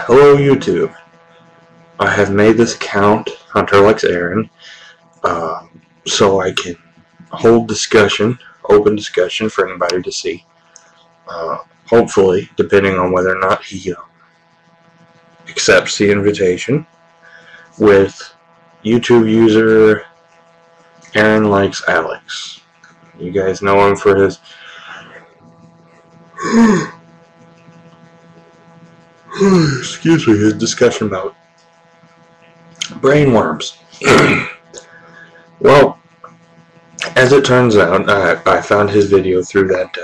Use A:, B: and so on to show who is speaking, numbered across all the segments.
A: Hello YouTube. I have made this account, HunterLikesAaron, so I can hold discussion, open discussion for anybody to see. Hopefully, depending on whether or not he accepts the invitation, with YouTube user AaronLikesAlex. You guys know him for his excuse me, his discussion about brainworms. Well, as it turns out, I found his video through that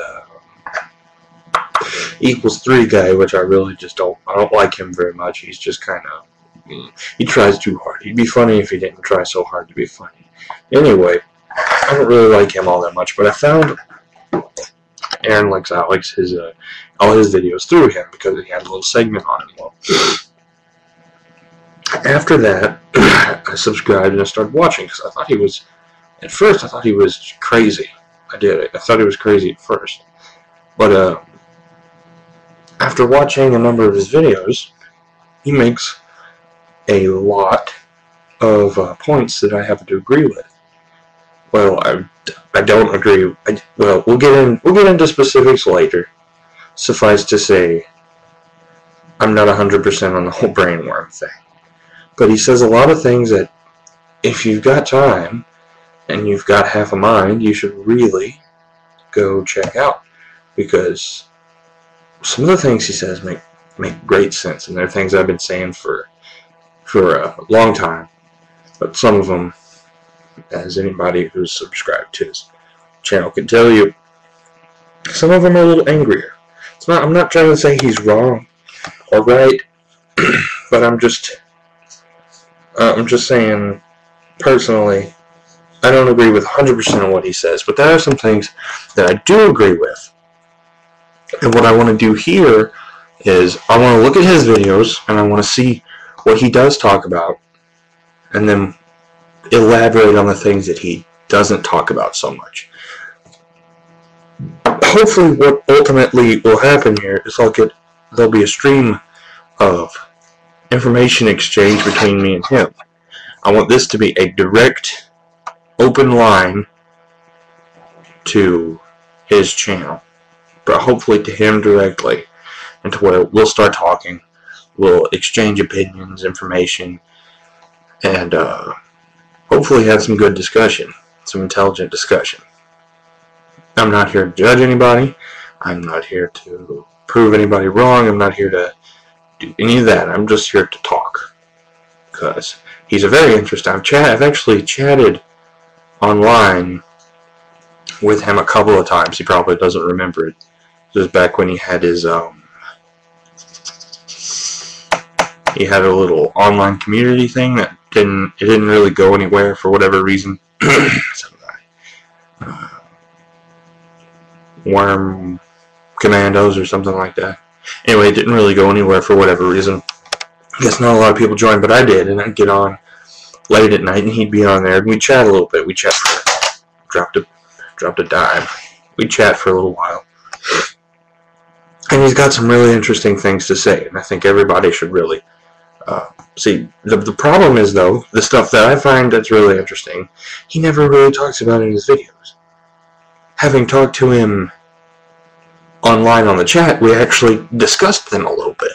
A: =3 guy, which I really just don't like him very much. He's just kind of, he tries too hard. He'd be funny if he didn't try so hard to be funny. Anyway, I don't really like him all that much, but I found AaronLikesAlex, all his videos through him because he had a little segment on him. Well, after that, I subscribed and I started watching because I thought he was, at first I thought he was crazy. I thought he was crazy at first. But after watching a number of his videos, he makes a lot of points that I happen to agree with. Well, I don't agree. Well, we'll get into specifics later. Suffice to say, I'm not 100% on the whole brainworm thing. But he says a lot of things that, if you've got time and you've got half a mind, you should really go check out, because some of the things he says make great sense, and they're things I've been saying for a long time. But some of them, as anybody who's subscribed to his channel can tell you, some of them are a little angrier. I'm not trying to say he's wrong or right, but I'm just saying, personally, I don't agree with 100% of what he says, but there are some things that I do agree with. And what I want to do here is I want to look at his videos and I want to see what he does talk about, and then elaborate on the things that he doesn't talk about so much. Hopefully what ultimately will happen here is there'll be a stream of information exchange between me and him. I want this to be a direct, open line to his channel, but hopefully to him directly, and to where we'll start talking, we'll exchange opinions, information, and hopefully have some good discussion, some intelligent discussion. I'm not here to judge anybody. I'm not here to prove anybody wrong. I'm not here to do any of that. I'm just here to talk, because he's a very interesting. I've actually chatted online with him a couple of times. He probably doesn't remember it. This was back when he had his he had a little online community thing that didn't really go anywhere for whatever reason. Worm Commandos or something like that. Anyway, it didn't really go anywhere for whatever reason. I guess not a lot of people joined, but I did, and I'd get on late at night and he'd be on there and we'd chat a little bit. We'd chat for dropped a dime. We'd chat for a little while. And he's got some really interesting things to say, and I think everybody should really see. The problem is, though, the stuff that I find that's really interesting, he never really talks about in his videos. Having talked to him online on the chat, we actually discussed them a little bit.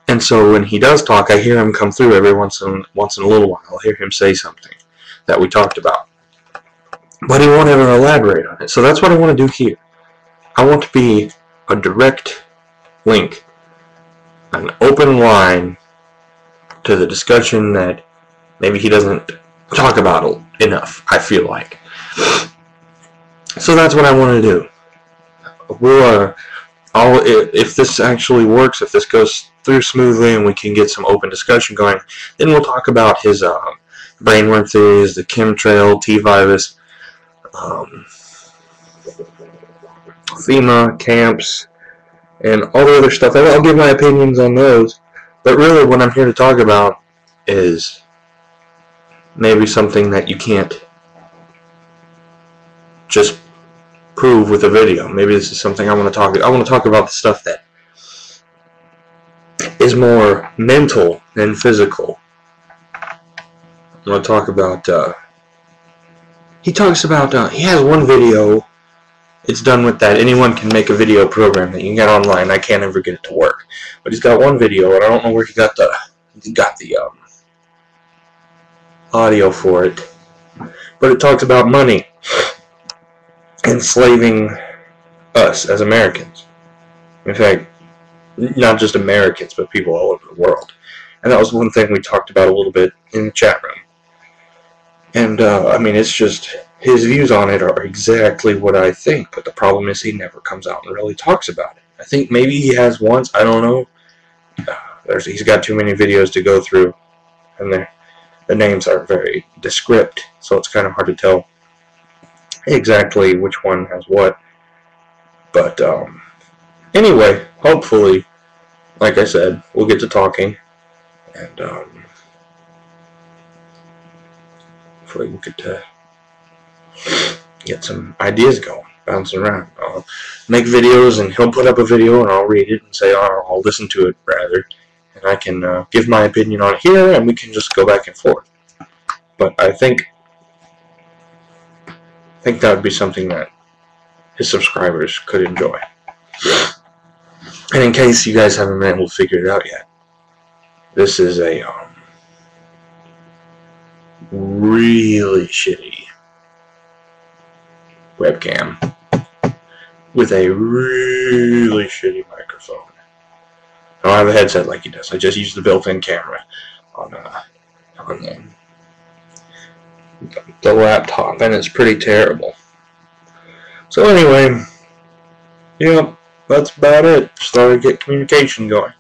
A: And so when he does talk, I hear him come through every once in a little while. I'll hear him say something that we talked about. But he won't ever elaborate on it. So that's what I want to do here. I want to be a direct link, an open line to the discussion that maybe he doesn't talk about enough, I feel like. So that's what I want to do. If this actually works, if this goes through smoothly and we can get some open discussion going, then we'll talk about his brainworm theories, the chemtrail, T-virus, FEMA camps, and all the other stuff. I'll give my opinions on those, but really what I'm here to talk about is maybe something that you can't just prove with a video. Maybe this is something I want to talk about the stuff that is more mental than physical. I'm going to talk about, he talks about, he has one video, it's done with that anyone can make a video program that you can get online. I can't ever get it to work. But he's got one video, and I don't know where he got the audio for it. But it talks about money enslaving us as Americans. In fact, not just Americans, but people all over the world. And that was one thing we talked about a little bit in the chat room. And, I mean, it's just, his views on it are exactly what I think, but the problem is he never comes out and really talks about it. I think maybe he has once, I don't know. He's got too many videos to go through, and the names are very descriptive, so it's kind of hard to tell exactly which one has what. But, anyway, hopefully, like I said, we'll get to talking, and, hopefully we'll get to get some ideas going, bouncing around. I'll make videos, and he'll put up a video, and I'll read it and say, oh, I'll listen to it, rather, and I can give my opinion on it here, and we can just go back and forth. But I think that would be something that his subscribers could enjoy. And in case you guys haven't been able to figure it out yet, this is a really shitty webcam with a really shitty microphone. I don't have a headset like he does. I just use the built-in camera on the laptop, and it's pretty terrible. So anyway, yep, that's about it. Just thought I'd get communication going.